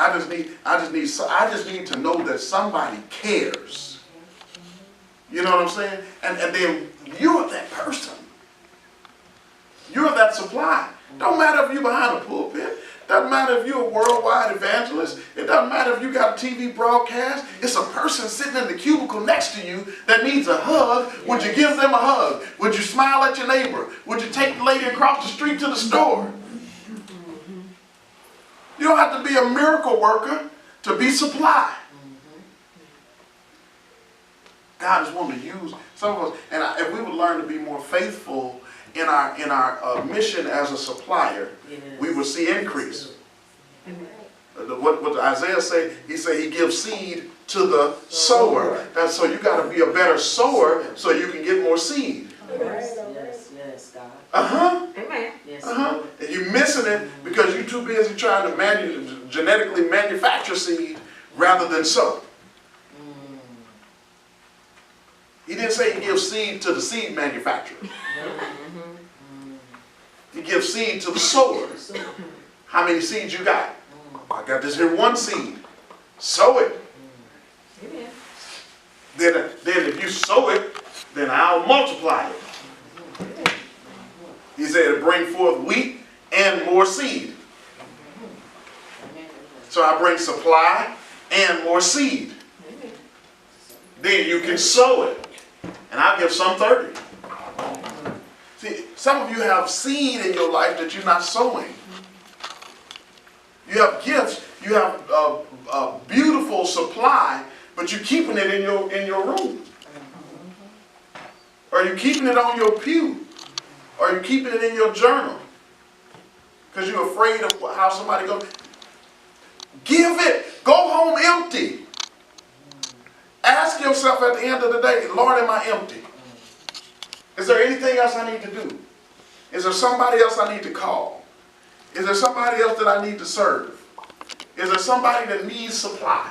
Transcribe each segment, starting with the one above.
I just need to know that somebody cares. You know what I'm saying? And then you're that person. You're that supply. Don't matter if you're behind a pulpit. Doesn't matter if you're a worldwide evangelist. It doesn't matter if you got a TV broadcast. It's a person sitting in the cubicle next to you that needs a hug. Yes. Would you give them a hug? Would you smile at your neighbor? Would you take the lady across the street to the store? You don't have to be a miracle worker to be supply. God is wanting to use some of us, and if we would learn to be more faithful in our mission as a supplier, yes, we will see increase. What Isaiah say? He said he gives seed to the sower. And so you got to be a better sower so you can get more seed. Yes, yes, yes, God. Amen. Yes, and you're missing it because you're too busy trying to genetically manufacture seed rather than sow. He didn't say he gives seed to the seed manufacturer. He gives seed to the sower. How many seeds you got? I got this here one seed. Sow it. Then if you sow it, then I'll multiply it. He said to bring forth wheat and more seed. So I bring supply and more seed. Then you can sow it. And I'll give some 30. See, some of you have seed in your life that you're not sowing. You have gifts, you have a beautiful supply, but you're keeping it in your room. Or you're keeping it on your pew. Or you're keeping it in your journal. Because you're afraid of how somebody goes. Give it. Go home empty. Ask yourself at the end of the day, Lord, am I empty? Is there anything else I need to do? Is there somebody else I need to call? Is there somebody else that I need to serve? Is there somebody that needs supply?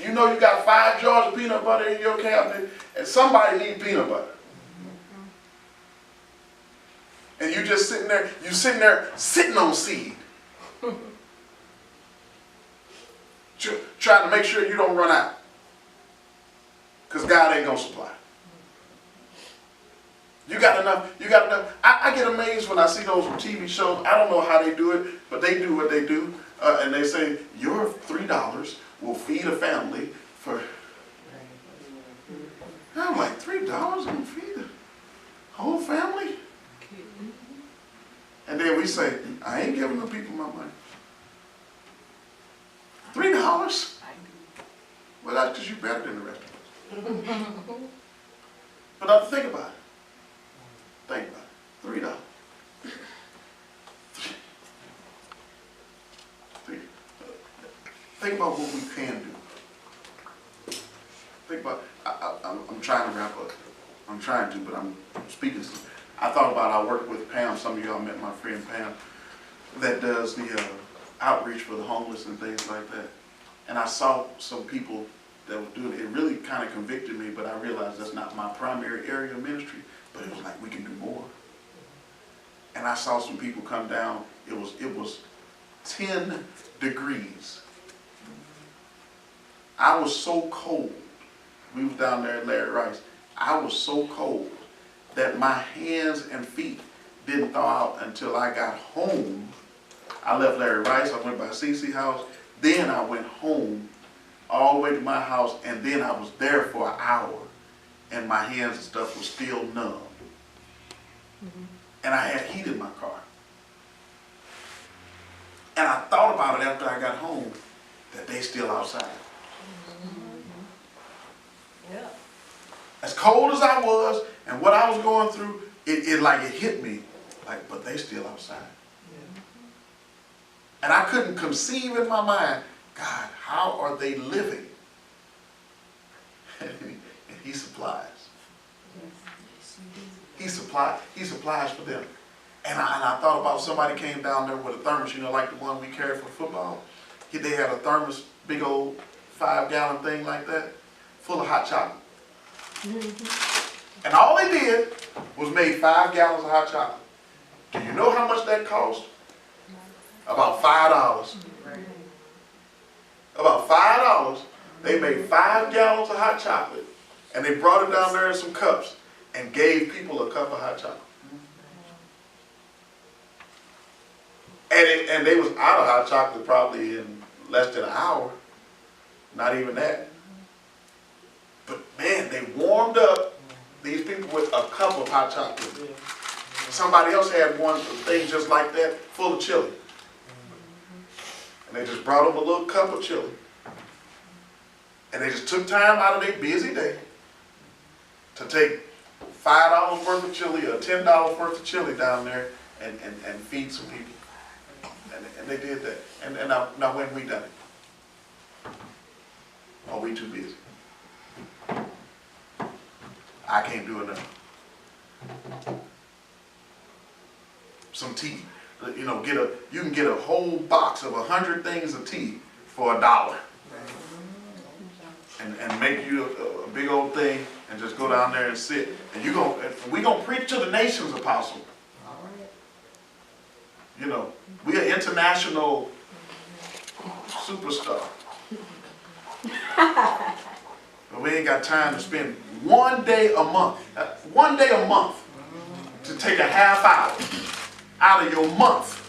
You know you got 5 jars of peanut butter in your cabinet and somebody needs peanut butter. And you just sitting there, sitting on seed. Trying to make sure you don't run out. Because God ain't going to supply. You got enough. I get amazed when I see those TV shows. I don't know how they do it, but they do what they do. And they say, your $3 will feed a family for... And I'm like, $3 will feed a whole family? And then we say, I ain't giving the people my money. $3? Well, that's because you're better than the rest of us. But think about it. Think about it. $3. Think about what we can do. Think about, I'm trying to wrap up. I'm trying to, but I'm speaking. I thought about, I work with Pam. Some of y'all met my friend Pam that does the outreach for the homeless and things like that. And I saw some people that were doing it. It really kind of convicted me, but I realized that's not my primary area of ministry. But it was like, we can do more. And I saw some people come down. It was 10 degrees. I was so cold. We was down there at Larry Rice. I was so cold that my hands and feet didn't thaw out until I got home. I left Larry Rice. I went by CC house. Then I went home all the way to my house, and then I was there for an hour, and my hands and stuff was still numb. And I had heat in my car. And I thought about it after I got home, that they still outside. Yeah. As cold as I was, and what I was going through, it hit me, like, but they still outside. And I couldn't conceive in my mind, God, how are they living? And he supplies. He supplies for them. And I thought about somebody came down there with a thermos, like the one we carry for football. They had a thermos, big old 5-gallon thing like that, full of hot chocolate. And all they did was made 5 gallons of hot chocolate. Do you know how much that cost? About $5. About $5. They made 5 gallons of hot chocolate, and they brought it down there in some cups and gave people a cup of hot chocolate. And they was out of hot chocolate probably in less than an hour. Not even that. But man, they warmed up these people with a cup of hot chocolate. Somebody else had one thing just like that, full of chili. And they just brought them a little cup of chili. And they just took time out of their busy day to take $5 worth of chili or $10 worth of chili down there and feed some people. And they did that. And now when we done it? Are we too busy? I can't do enough. Some tea. You know, you can get a whole box of 100 things of tea for $1. And make you a big old thing and just go down there and sit. And we're going to preach to the nations, Apostle. You know, we're an international superstar. But we ain't got time to spend one day a month to take a half hour out of your month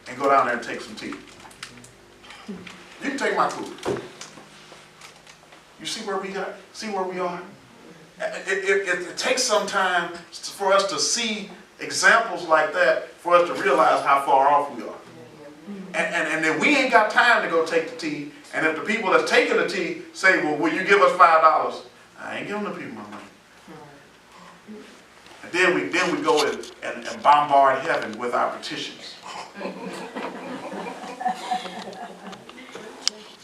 and go down there and take some tea. You can take my food. You see where we are? See where we are? It takes some time for us to see examples like that for us to realize how far off we are. And then we ain't got time to go take the tea. And if the people that's taking the tea say, well, will you give us $5? I ain't giving the people my money. And then we go and bombard heaven with our petitions.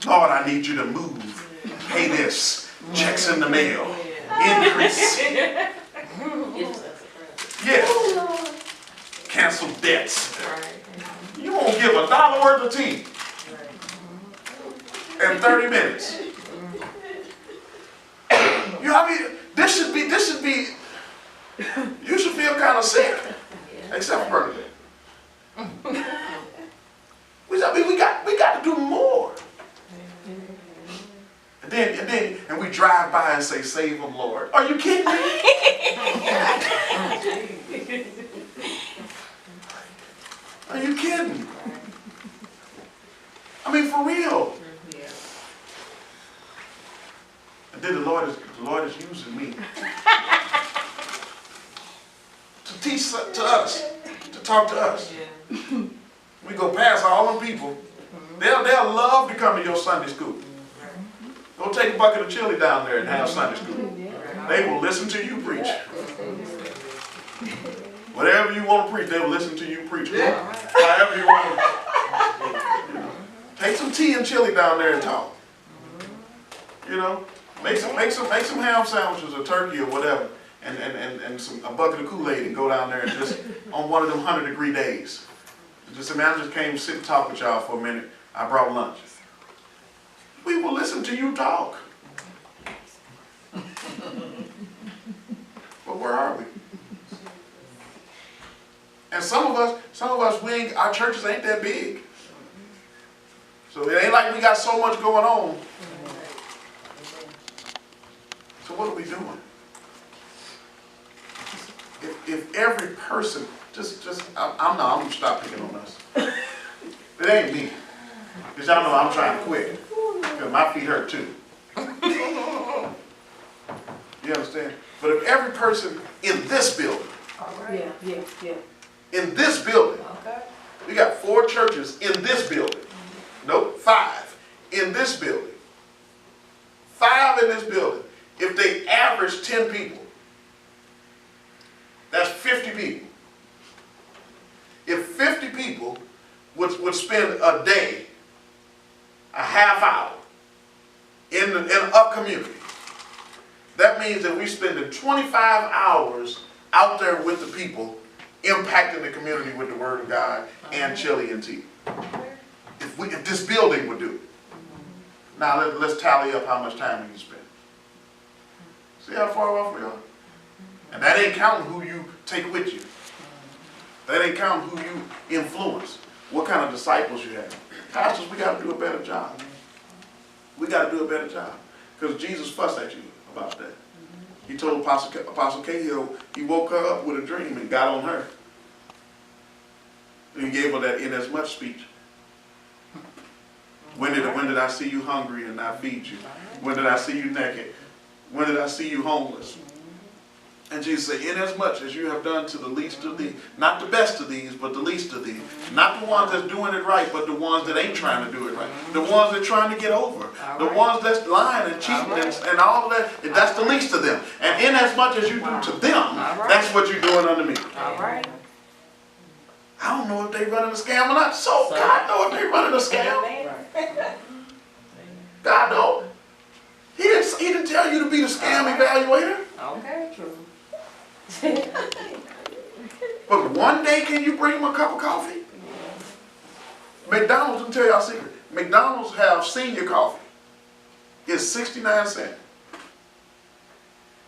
Lord, I need you to move. Pay this. Checks in the mail. Increase. Yes. Cancel debts. You won't give $1 worth of tea in 30 minutes. You know, I mean, this should be, you should feel kind of sick. Except for Bernadette. We got to do more. And we drive by and say, save them, Lord. Are you kidding me? Are you kidding? I mean, for real. And then the Lord is using me to teach to us, to talk to us. We go past all them people. They'll love to come to your Sunday school. Go take a bucket of chili down there and have Sunday school. They will listen to you preach. Whatever you want to preach, they will listen to you preach. However you want to. Take some tea and chili down there and talk. You know, make some ham sandwiches or turkey or whatever, and a bucket of Kool-Aid and go down there and just on one of them 100-degree days. Just say, man, I just came to sit and talk with y'all for a minute. I brought lunch. We will listen to you talk. But where are we? And some of us, our churches ain't that big. So it ain't like we got so much going on. So what are we doing? If every person, I'm going to stop picking on us. It ain't me. Because y'all know I'm trying to quit. Because my feet hurt too. You understand? But if every person in this building, in this building, we got 4 churches in this building. Nope, 5 in this building. 5 in this building. If they average 10 people, that's 50 people. If 50 people would spend a day, a half hour, in a community, that means that we're spending 25 hours out there with the people, impacting the community with the Word of God and chili and tea. If this building would do it. Now let's tally up how much time we can spend. See how far off we are? And that ain't counting who you take with you. That ain't counting who you influence. what kind of disciples you have. Pastors, we got to do a better job. We got to do a better job. Because Jesus fussed at you about that. He told Apostle Cahill, he woke her up with a dream and got on her. And he gave her that inasmuch speech. When did I see you hungry and not feed you? When did I see you naked? When did I see you homeless? And Jesus said, inasmuch as you have done to the least of these, not the best of these, but the least of these. Not the ones that's doing it right, but the ones that ain't trying to do it right. The ones that are trying to get over. The ones that's lying and cheating and all of that. That's the least of them. And inasmuch as you do to them, that's what you're doing unto me. All right. I don't know if they running a scam or not. So God know if they running a scam. God know. He didn't tell you to be the scam evaluator. Okay, true. But one day can you bring them a cup of coffee? McDonald's, let me tell y'all a secret. McDonald's have senior coffee. It's 69 cents.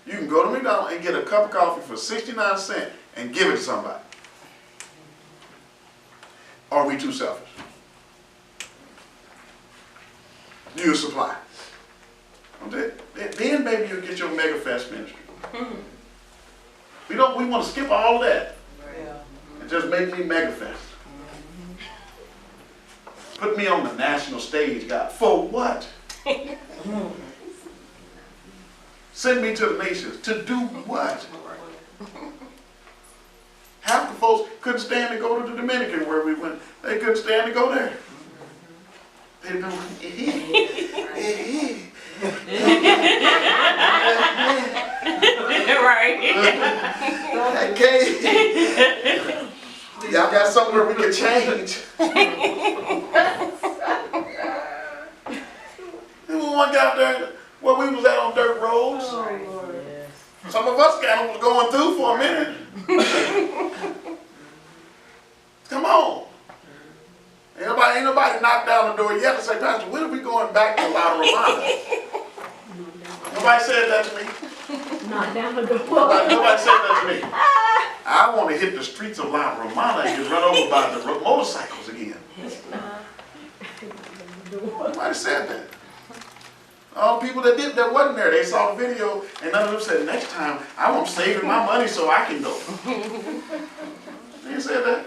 You can go to McDonald's and get a cup of coffee for 69 cents and give it to somebody. Or are we too selfish? You supply. Okay? Then maybe you'll get your Mega Fest ministry. We want to skip all of that and just make me Mega Fest. Put me on the national stage, God. For what? Send me to the nations. To do what? Half the folks couldn't stand to go to the Dominican where we went. They couldn't stand to go there. They'd go, Right. okay. Y'all got somewhere we can change. There was one guy there where we was at on dirt roads. Some of us kind of was going through for a minute. Come on. Ain't nobody knocked down the door yet and say, Pastor, when are we going back to La Romana? Nobody said that to me. Knock down the door. Nobody said that to me. I want to hit the streets of La Romana and get run over by the motorcycles again. Nobody said that. All people that wasn't there, they saw the video and none of them said, next time I want saving my money so I can go. They didn't say that.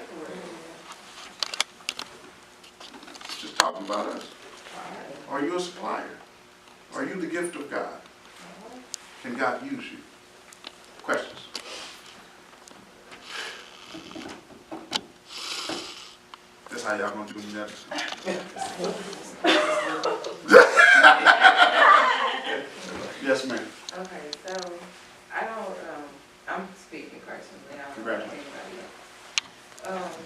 It's just talking about us. Are you a supplier? Are you the gift of God? Can God use you? Questions? That's how y'all gonna do me next. Yes, ma'am. Okay, so I don't, I'm speaking personally, I don't know about anybody else.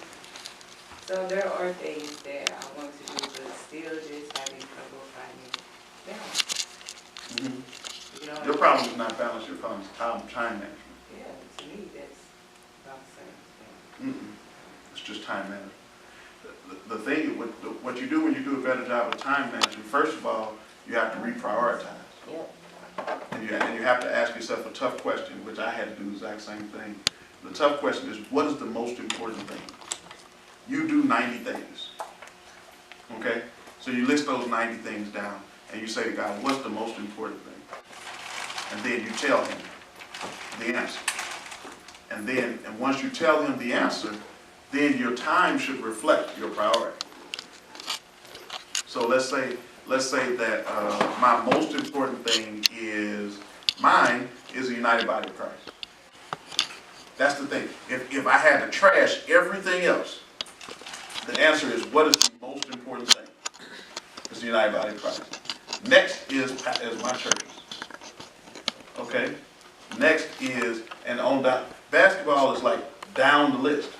So there are things that I want to do, but still just having trouble finding balance. Mm-hmm. You know, Your problem is not balance, your problem is time management. yeah, to me, that's about the same thing. It's just time management. The thing, what you do when you do a better job of time management, first of all, you have to reprioritize. Yep. And you have to ask yourself a tough question, which I had to do the exact same thing. The tough question is, what is the most important thing? You do 90 things. Okay? So you list those 90 things down, and you say to God, what's the most important thing? And then you tell him the answer. And once you tell him the answer, then your time should reflect your priority. So let's say that my most important thing is, mine is the United Body of Christ. That's the thing. If I had to trash everything else, the answer is, what is the most important thing? It's the United Body of Christ. Next is my churches. Okay? Next is, and on that, basketball is like down the list.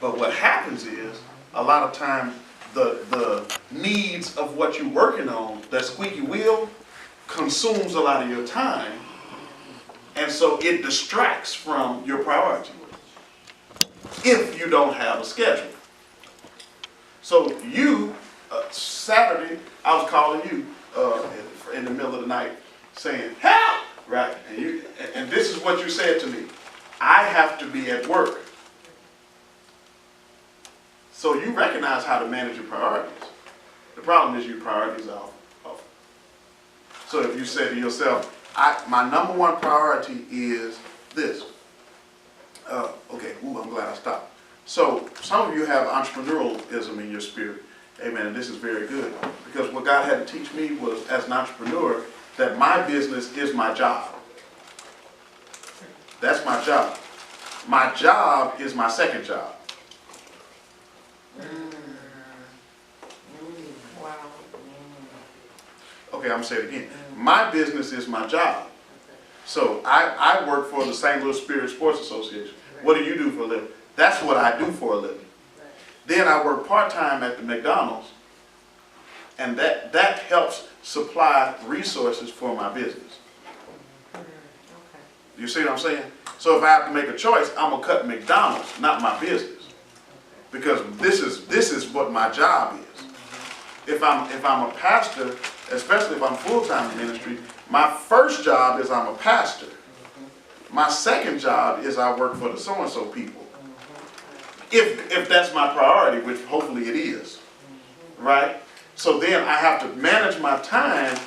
But what happens is, a lot of times, the needs of what you're working on, that squeaky wheel, consumes a lot of your time, and so it distracts from your priority if you don't have a schedule. So you, Saturday, I was calling you in the middle of the night saying, help, right? And this is what you said to me. I have to be at work so So you recognize how to manage your priorities. The problem is your priorities are off. So if you say to yourself, my number one priority is this. Okay, I'm glad I stopped. So some of you have entrepreneurialism in your spirit. Amen, and this is very good. Because what God had to teach me was, as an entrepreneur, that my business is my job. That's my job. My job is my second job. Wow. Okay, I'm going to say it again. My business is my job. So I work for the St. Louis Spirit Sports Association. What do you do for a living? That's what I do for a living. Then I work part-time at the McDonald's, and that helps supply resources for my business. You see what I'm saying? So if I have to make a choice, I'm going to cut McDonald's, not my business. Because this is what my job is. If I'm a pastor, especially if I'm full-time in ministry, my first job is I'm a pastor. My second job is I work for the so-and-so people. If that's my priority, which hopefully it is. Right? So then I have to manage my time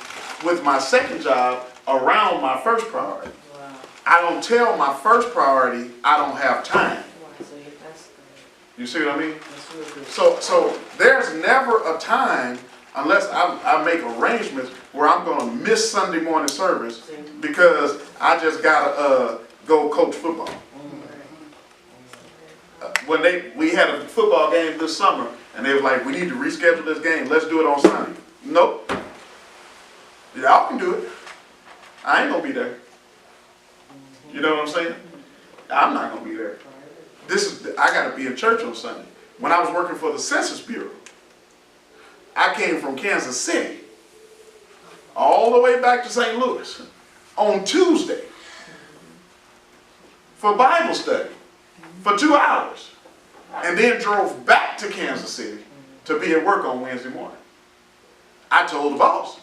with my second job around my first priority. Wow. I don't tell my first priority I don't have time. Wow, so that's good. You see what I mean? That's real good. So there's never a time, unless I make arrangements, where I'm going to miss Sunday morning service because I just got to go coach football. We had a football game this summer, and they were like, we need to reschedule this game. Let's do it on Sunday. Nope. Y'all can do it. I ain't going to be there. You know what I'm saying? I'm not going to be there. I got to be in church on Sunday. When I was working for the Census Bureau, I came from Kansas City all the way back to St. Louis on Tuesday for Bible study for 2 hours, and then drove back to Kansas City to be at work on Wednesday morning. I told the boss,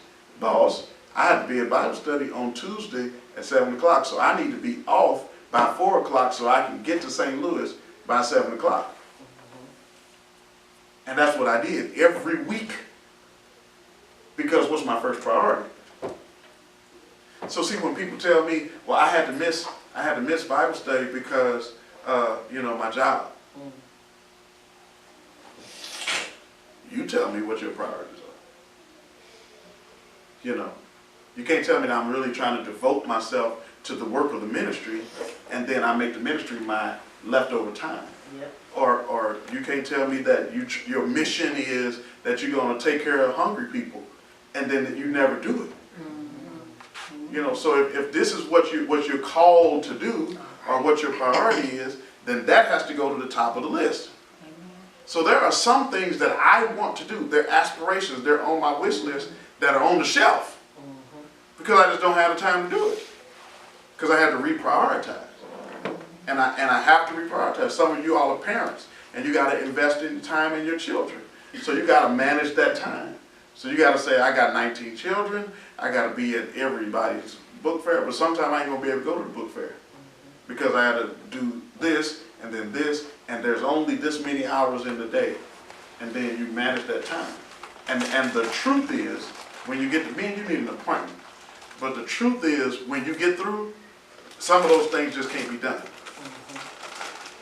I have to be at Bible study on Tuesday at 7 o'clock, so I need to be off by 4 o'clock so I can get to St. Louis by 7 o'clock. And that's what I did every week, because what's my first priority? So see, when people tell me, well, I had to miss Bible study because my job. You tell me what your priorities are. You can't tell me that I'm really trying to devote myself to the work of the ministry, and then I make the ministry my leftover time. Yep. Or you can't tell me that your mission is that you're going to take care of hungry people, and then you never do it. So if this is what you're called to do, or what your priority is, then that has to go to the top of the list. So there are some things that I want to do. They're aspirations. They're on my wish list that are on the shelf because I just don't have the time to do it, because I had to reprioritize. And I have to reprioritize. Some of you all are parents, and you got to invest in time in your children. So you got to manage that time. So you got to say, I got 19 children. I got to be at everybody's book fair, but sometimes I ain't going to be able to go to the book fair because I had to do this, and then this, and there's only this many hours in the day, and then you manage that time. And the truth is, when you get to me, you need an appointment. But the truth is, when you get through, some of those things just can't be done.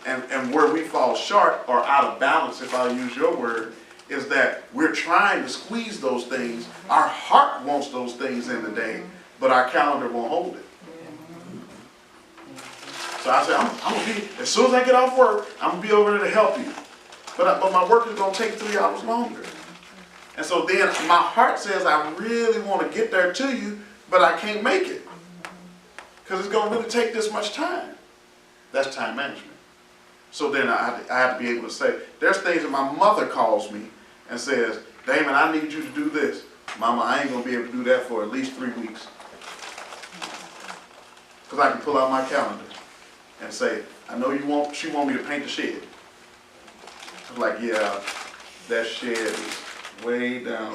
And where we fall short or out of balance, if I use your word, is that we're trying to squeeze those things. Our heart wants those things in the day, but our calendar won't hold it. So I said, I'm going to be, as soon as I get off work, I'm going to be over there to help you. But my work is going to take 3 hours longer. And so then my heart says, I really want to get there to you, but I can't make it. Because it's going to really take this much time. That's time management. So then I have to be able to say, there's things that my mother calls me and says, Damon, I need you to do this. Mama, I ain't going to be able to do that for at least 3 weeks. Because I can pull out my calendar and say, I know she want me to paint the shed. I'm like, yeah, that shed is way down.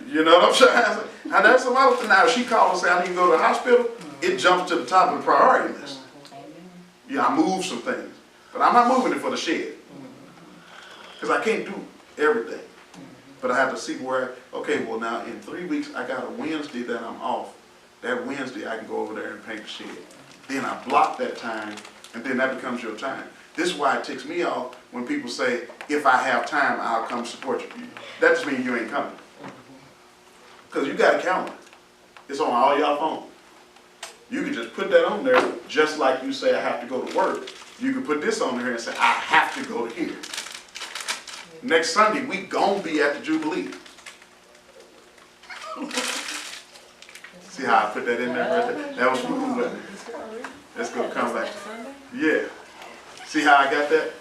You know what I'm saying? Now that's another thing. Now if she calls and says I need to go to the hospital, it jumps to the top of the priority list. Yeah, I move some things, but I'm not moving it for the shed. Because I can't do everything. But I have to see where, okay, well now in 3 weeks, I got a Wednesday that I'm off. That Wednesday, I can go over there and paint the shed. Then I block that time, and then that becomes your time. This is why it ticks me off when people say, if I have time, I'll come support you. That just means you ain't coming. Because you got a calendar. It's on all y'all phones. You can just put that on there, just like you say, I have to go to work. You can put this on there and say, I have to go to here. Next Sunday, we gon' be at the Jubilee. See how I put that in there right there? That was smooth, wasn't it? Let's go come back. Yeah. See how I got that?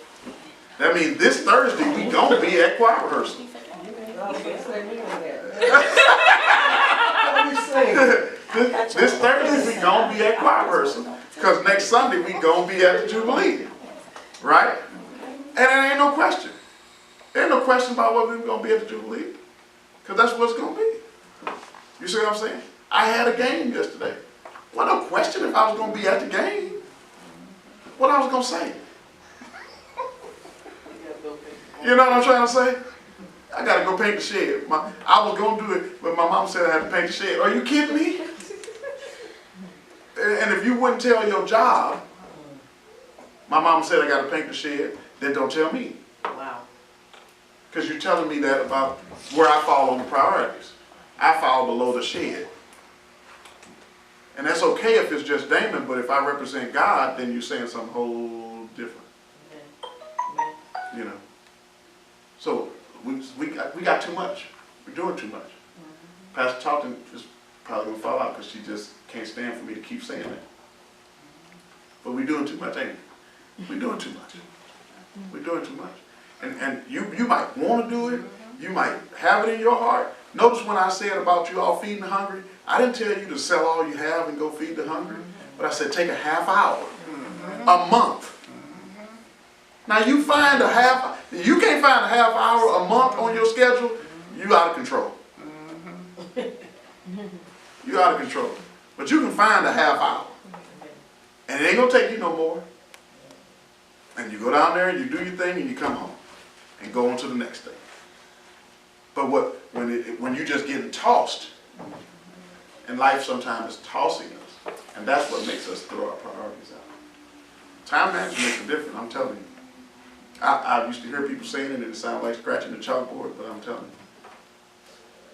That means this Thursday, we gon' be at choir rehearsal. This Thursday, we gon' be at choir rehearsal. Because next Sunday, we gon' be at the Jubilee. Right? And there ain't no question. There ain't no question about whether we're going to be at the Jubilee. Because that's what it's going to be. You see what I'm saying? I had a game yesterday. Well, no question if I was going to be at the game. What I was going to say. You know what I'm trying to say? I got to go paint the shed. I was going to do it, but my mom said I had to paint the shed. Are you kidding me? And if you wouldn't tell your job, my mom said I got to paint the shed, then don't tell me. Wow. Because you're telling me that about where I fall on the priorities. I fall below the shed. And that's okay if it's just Damon, but if I represent God, then you're saying something whole different. Amen. You know. So we got too much. We're doing too much. Pastor Talton is probably going to fall out because she just can't stand for me to keep saying that. But we're doing too much, ain't we? We're doing too much. We're doing too much. And you might want to do it. You might have it in your heart. Notice when I said about you all feeding the hungry, I didn't tell you to sell all you have and go feed the hungry. But I said take a half hour, a month. Now you can't find a half hour a month on your schedule, you out of control. You out of control. But you can find a half hour. And it ain't going to take you no more. And you go down there and you do your thing and you come home. And go on to the next thing. But when you're just getting tossed, and life sometimes is tossing us, and that's what makes us throw our priorities out. Time management makes a difference, I'm telling you. I used to hear people saying it and it sounded like scratching the chalkboard, but I'm telling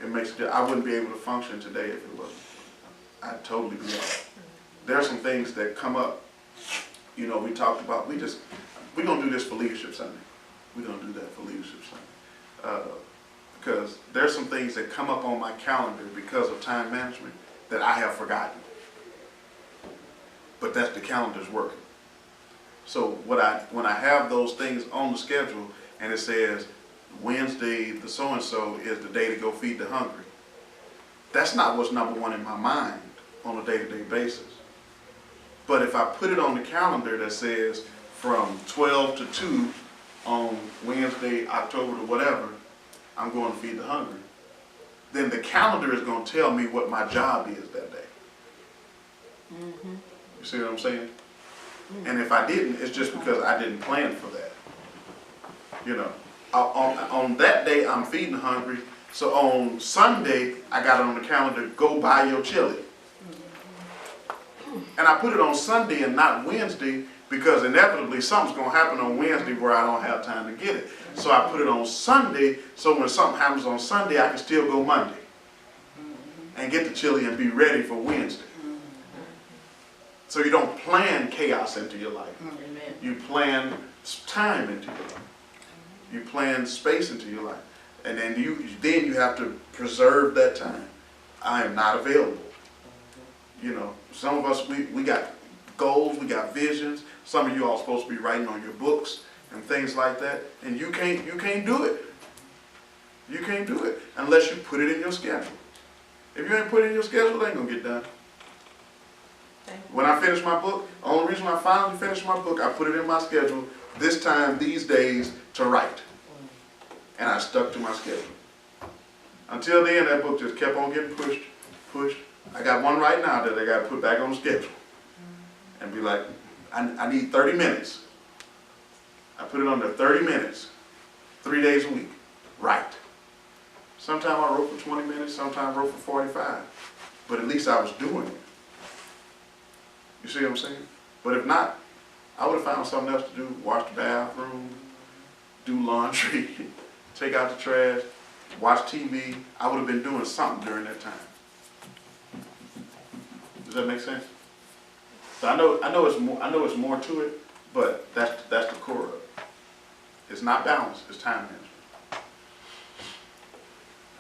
you. It makes a difference. I wouldn't be able to function today if it wasn't. I'd totally be off. There are some things that come up. You know, we talked about, we're going to do this for Leadership Sunday. We're going to do that for Leadership Sunday. Because there's some things that come up on my calendar because of time management that I have forgotten. But that's the calendar's working. So when I have those things on the schedule and it says Wednesday the so-and-so is the day to go feed the hungry, that's not what's number one in my mind on a day-to-day basis. But if I put it on the calendar that says from 12 to 2 on Wednesday, October to whatever, I'm going to feed the hungry, then the calendar is going to tell me what my job is that day. You see what I'm saying? And if I didn't, it's just because I didn't plan for that. You know, on that day I'm feeding the hungry, so on Sunday I got it on the calendar, go buy your chili. And I put it on Sunday and not Wednesday because inevitably something's going to happen on Wednesday where I don't have time to get it. So I put it on Sunday, so when something happens on Sunday, I can still go Monday and get the chili and be ready for Wednesday. So you don't plan chaos into your life. You plan time into your life. You plan space into your life. And then you have to preserve that time. I am not available. You know, some of us, we got goals, we got visions. Some of you all are supposed to be writing on your books and things like that. And you can't do it. You can't do it unless you put it in your schedule. If you ain't put it in your schedule, it ain't gonna get done. When I finish my book, the only reason I finally finished my book, I put it in my schedule, this time, these days, to write. And I stuck to my schedule. Until then, that book just kept on getting pushed. I got one right now that I got to put back on the schedule. And be like, I need 30 minutes. I put it on there, 30 minutes. 3 days a week. Right. Sometimes I wrote for 20 minutes, sometimes I wrote for 45. But at least I was doing it. You see what I'm saying? But if not, I would have found something else to do. Wash the bathroom, do laundry, take out the trash, watch TV. I would have been doing something during that time. Does that make sense? So I know it's more to it, but that's the core of it. It's not balance, it's time management.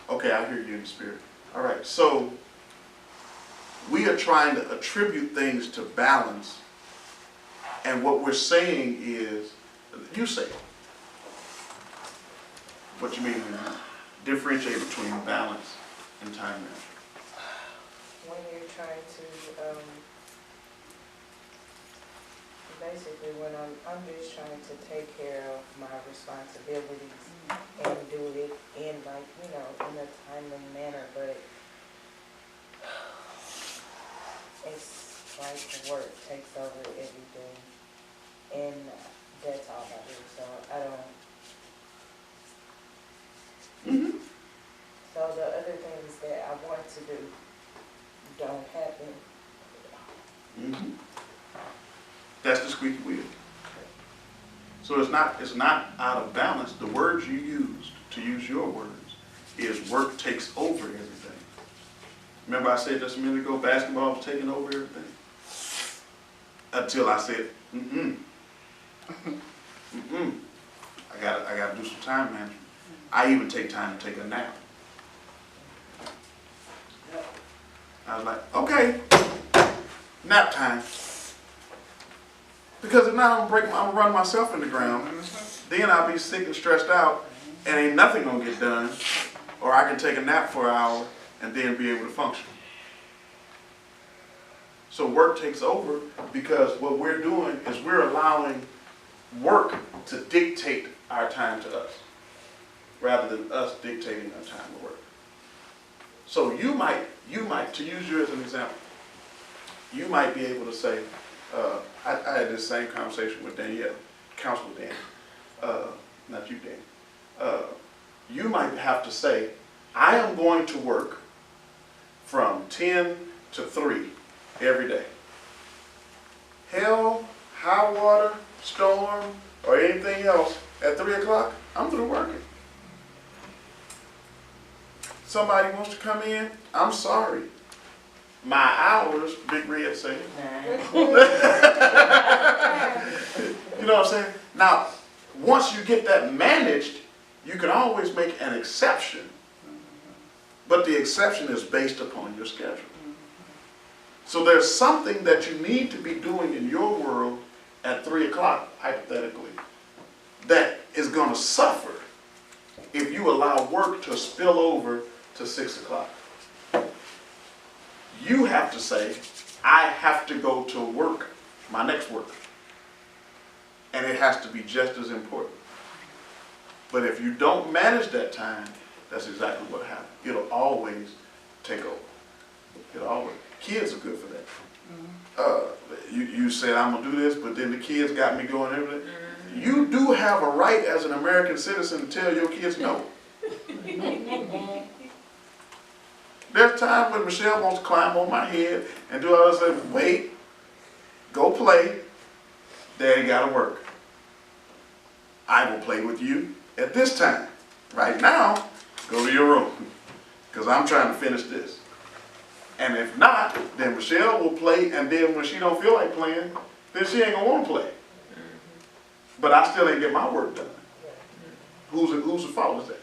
Okay, I hear you in the spirit. All right, so we are trying to attribute things to balance, and what we're saying is, you say it. What you mean when you differentiate between balance and time management? When you're trying to, basically when I'm just trying to take care of my responsibilities and do it in like, in a timely manner, but it's like work takes over everything, and that's all I do, so I don't. So the other things that I want to do don't happen. That's the squeaky wheel. So it's not out of balance. The words you used, to use your words, is work takes over everything. Remember I said just a minute ago, basketball was taking over everything? Until I said, I gotta do some time management. I even take time to take a nap. I was like, okay, nap time. Because if not, I'm gonna run myself in the ground. Then I'll be sick and stressed out, and ain't nothing gonna get done. Or I can take a nap for an hour and then be able to function. So work takes over because what we're doing is we're allowing work to dictate our time to us, rather than us dictating our time to work. So you might, to use you as an example, you might be able to say, I had this same conversation with Danielle, Counselor Dan, not you, Dan. You might have to say, I am going to work from 10 to 3 every day. Hell, high water, storm, or anything else, at 3 o'clock, I'm through working. Somebody wants to come in, I'm sorry. My hours, Big Red saying. You know what I'm saying? Now, once you get that managed, you can always make an exception. But the exception is based upon your schedule. So there's something that you need to be doing in your world at 3 o'clock, hypothetically, that is going to suffer if you allow work to spill over to 6 o'clock. You have to say, I have to go to work, my next work. And it has to be just as important. But if you don't manage that time, that's exactly what happens. It'll always take over. It'll always. Kids are good for that. You said, I'm going to do this, but then the kids got me going and everything. You do have a right as an American citizen to tell your kids no. There's times when Michelle wants to climb on my head and do all this stuff. Wait, go play. Daddy got to work. I will play with you at this time. Right now, go to your room because I'm trying to finish this. And if not, then Michelle will play, and then when she don't feel like playing, then she ain't gonna want to play. But I still ain't get my work done. Whose the fault is that?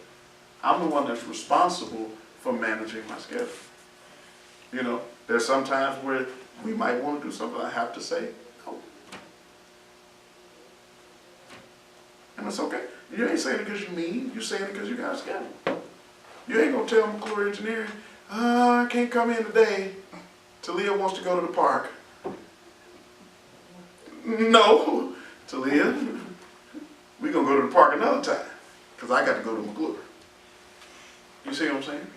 I'm the one that's responsible for managing my schedule. You know, there's some times where we might want to do something. I have to say no. And it's okay. You ain't saying it because you're mean. You're saying it because you got a schedule. You ain't gonna tell McClure Engineering, I can't come in today. Talia wants to go to the park. No, Talia, we're gonna go to the park another time because I got to go to McClure. You see what I'm saying?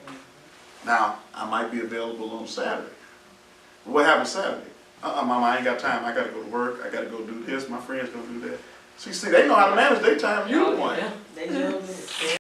Now, I might be available on Saturday. What happens Saturday? Mama, I ain't got time. I got to go to work. I got to go do this. My friend's going to do that. See, they know how to manage their time, you the Oh, one. yeah. They sure do.